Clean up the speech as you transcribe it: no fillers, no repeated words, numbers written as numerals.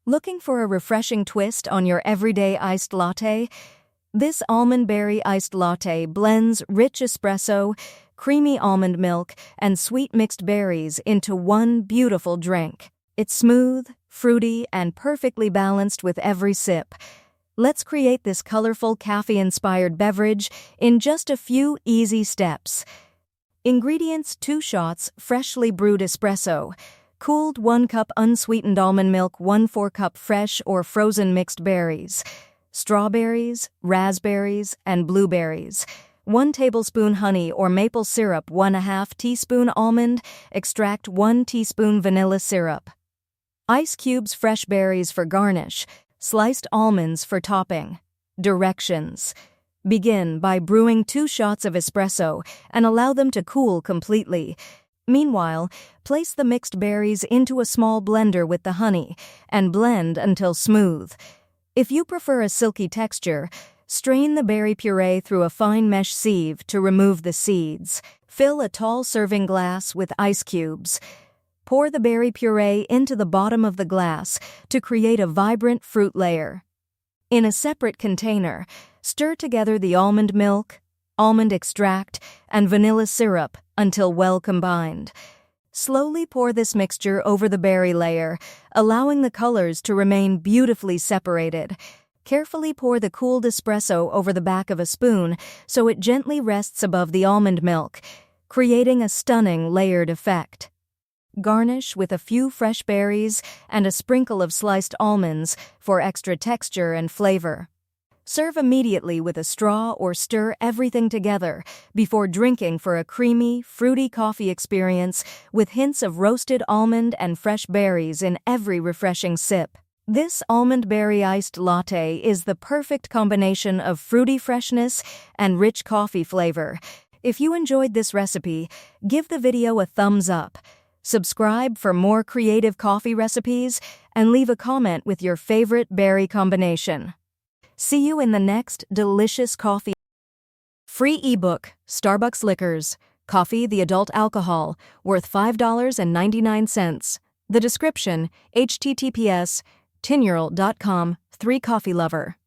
Looking for a refreshing twist on your everyday iced latte? This almond berry iced latte blends rich espresso, creamy almond milk, and sweet mixed berries into one beautiful drink. It's smooth, fruity, and perfectly balanced with every sip. Let's create this colorful caffeine-inspired beverage in just a few easy steps. Ingredients: 2 shots freshly brewed espresso, cooled 1 cup unsweetened almond milk, 1/4 cup fresh or frozen mixed berries, strawberries, raspberries, and blueberries, 1 tablespoon honey or maple syrup, 1/2 teaspoon almond extract, 1 teaspoon vanilla syrup. Ice cubes, fresh berries for garnish, sliced almonds for topping. Directions: begin by brewing 2 shots of espresso and allow them to cool completely. Meanwhile, place the mixed berries into a small blender with the honey and blend until smooth. If you prefer a silky texture, strain the berry puree through a fine mesh sieve to remove the seeds. Fill a tall serving glass with ice cubes. Pour the berry puree into the bottom of the glass to create a vibrant fruit layer. In a separate container, stir together the almond milk, almond extract, and vanilla syrup until well combined. Slowly pour this mixture over the berry layer, allowing the colors to remain beautifully separated. Carefully pour the cooled espresso over the back of a spoon so it gently rests above the almond milk, creating a stunning layered effect. Garnish with a few fresh berries and a sprinkle of sliced almonds for extra texture and flavor. Serve immediately with a straw or stir everything together before drinking for a creamy, fruity coffee experience with hints of roasted almond and fresh berries in every refreshing sip. This almond berry iced latte is the perfect combination of fruity freshness and rich coffee flavor. If you enjoyed this recipe, give the video a thumbs up. Subscribe for more creative coffee recipes and leave a comment with your favorite berry combination. See you in the next delicious coffee. Free ebook, Starbucks Liquors, Coffee the Adult Alcohol, worth $5.99. The description, https://tinural.com, 3 Coffee Lover.